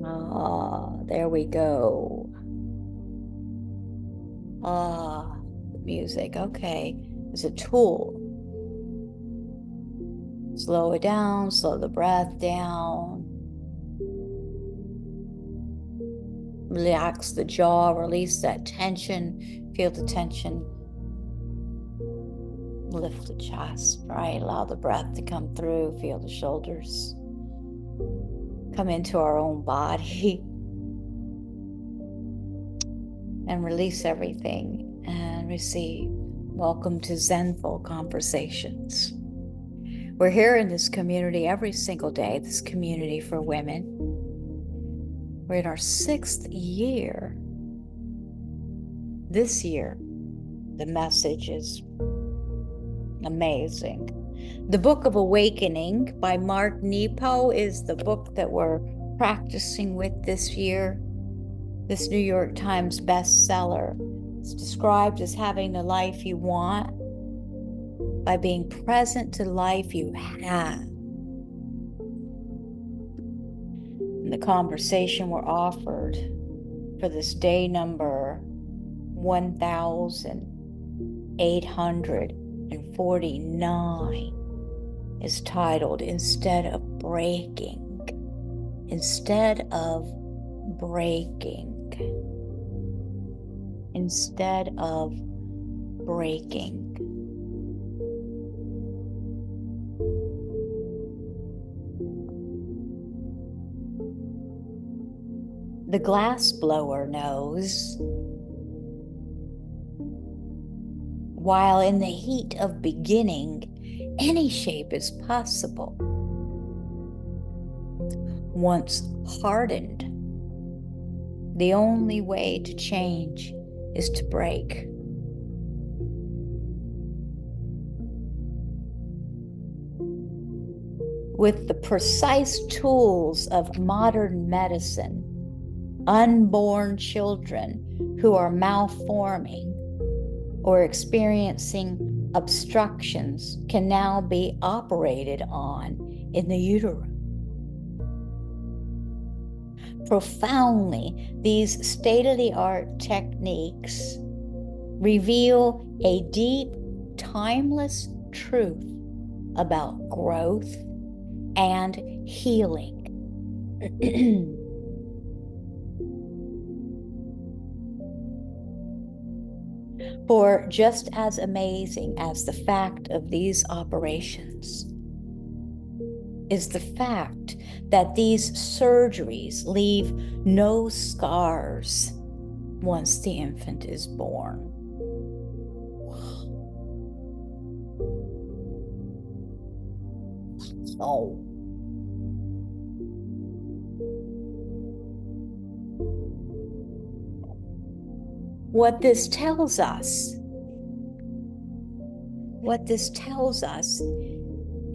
There we go. The music. Okay. It's a tool. Slow it down, slow the breath down. Relax the jaw, release that tension. Feel the tension. Lift the chest, right? Allow the breath to come through. Feel the shoulders come into our own body and release everything and receive. Welcome to Zenful Conversations. We're here in this community every single day, this community for women. We're in our 6th year. This year, the message is amazing. The Book of Awakening by Mark Nepo is the book that we're practicing with this year. This New York Times bestseller. It's described as having the life you want by being present to life you have. And the conversation we're offered for this day number 1849 is titled Instead of Breaking. Instead of breaking. Instead of breaking. The glass blower knows, while in the heat of beginning, any shape is possible. Once hardened, the only way to change is to break. With the precise tools of modern medicine, unborn children who are malforming or experiencing obstructions can now be operated on in the uterus. Profoundly, these state-of-the-art techniques reveal a deep, timeless truth about growth and healing. For just as amazing as the fact of these operations is the fact that these surgeries leave no scars once the infant is born. Oh. What this tells us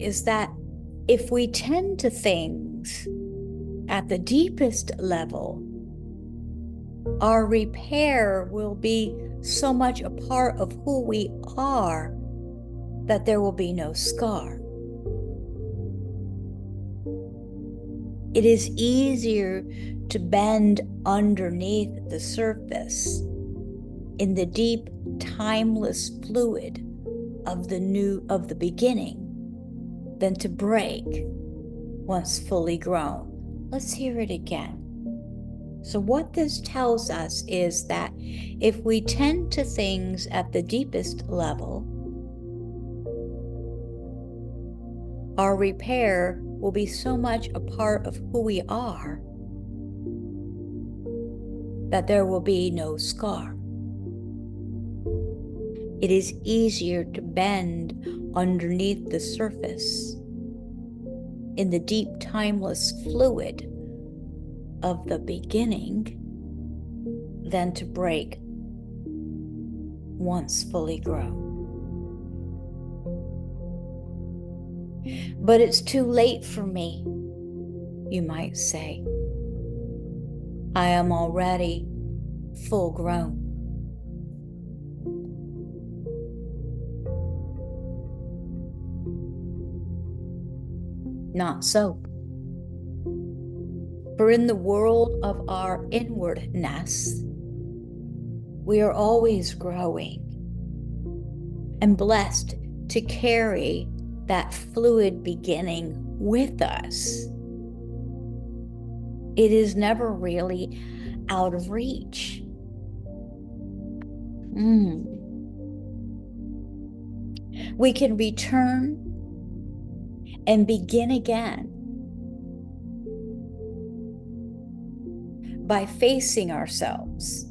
is that if we tend to things at the deepest level, our repair will be so much a part of who we are that there will be no scar. It is easier to bend underneath the surface in the deep, timeless fluid of the beginning than to break once fully grown. Let's hear it again. So what this tells us is that if we tend to things at the deepest level, our repair will be so much a part of who we are that there will be no scar. It is easier to bend underneath the surface in the deep, timeless fluid of the beginning than to break once fully grown. But it's too late for me, you might say. I am already full grown. Not so. For in the world of our inwardness, we are always growing and blessed to carry that fluid beginning with us. It is never really out of reach. We can return and begin again by facing ourselves.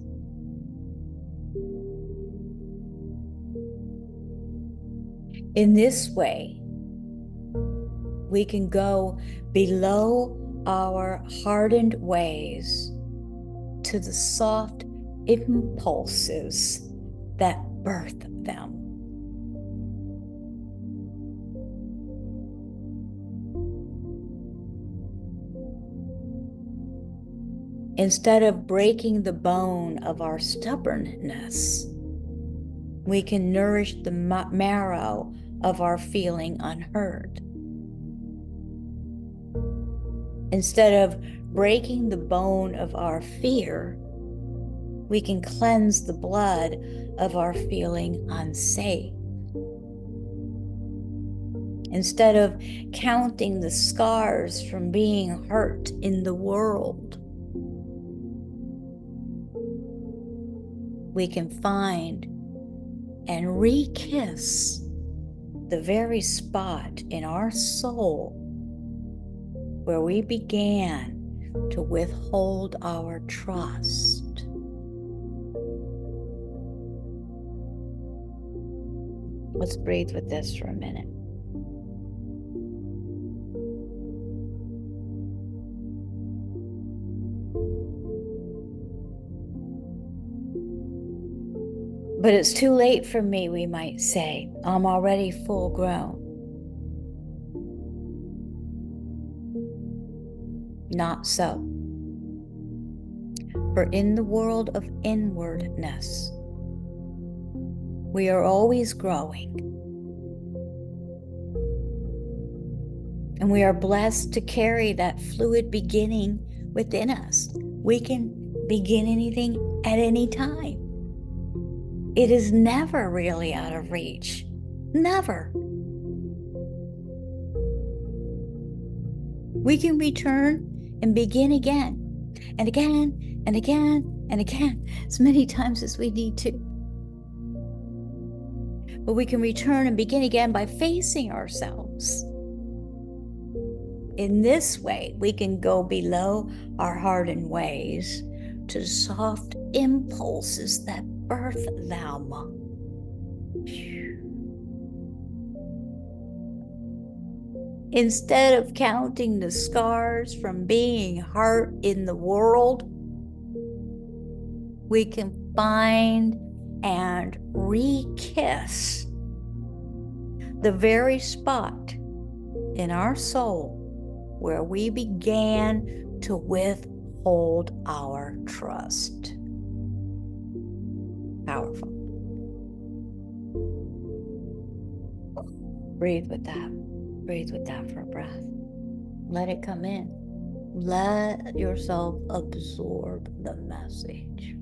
In this way, we can go below our hardened ways to the soft impulses that birth them. Instead of breaking the bone of our stubbornness, we can nourish the marrow of our feeling unheard. Instead of breaking the bone of our fear, we can cleanse the blood of our feeling unsafe. Instead of counting the scars from being hurt in the world, we can find and re-kiss the very spot in our soul where we began to withhold our trust. Let's breathe with this for a minute. But it's too late for me, we might say. I'm already full grown. Not so. For in the world of inwardness, we are always growing. And we are blessed to carry that fluid beginning within us. We can begin anything at any time. It is never really out of reach. Never. We can return and begin again and again and again and again, as many times as we need to. But we can return and begin again by facing ourselves. In this way, we can go below our hardened ways to soft impulses that birth them. Instead of counting the scars from being hurt in the world, we can find and re-kiss the very spot in our soul where we began to withhold our trust. Powerful. Breathe with that. Breathe with that for a breath. Let it come in. Let yourself absorb the message.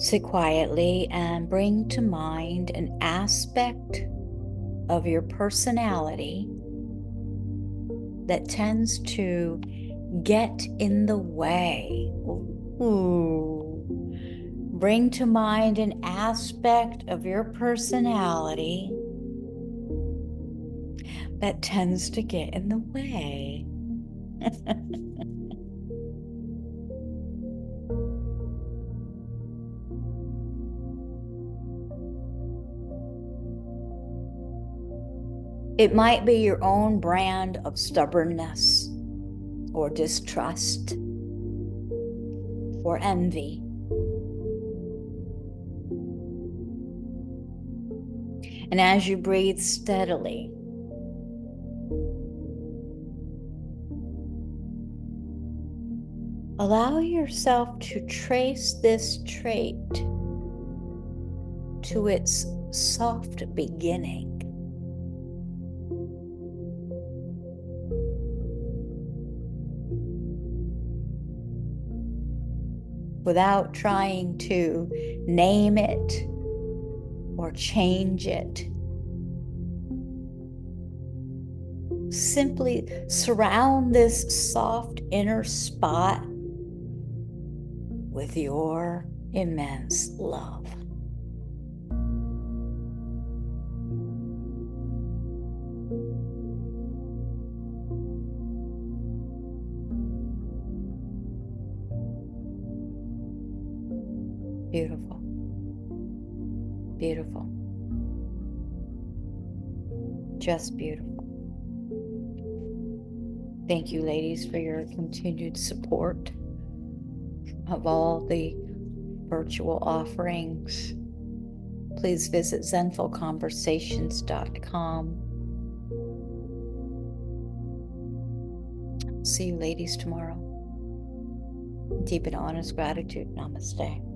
Sit quietly and bring to mind an aspect of your personality that tends to get in the way. Ooh. Bring to mind an aspect of your personality that tends to get in the way. It might be your own brand of stubbornness or distrust or envy. And as you breathe steadily, allow yourself to trace this trait to its soft beginning. Without trying to name it or change it. Simply surround this soft inner spot with your immense love. Beautiful. Beautiful. Just beautiful. Thank you, ladies, for your continued support of all the virtual offerings. Please visit zenfulconversations.com. See you, ladies, tomorrow. Deep and honest gratitude. Namaste.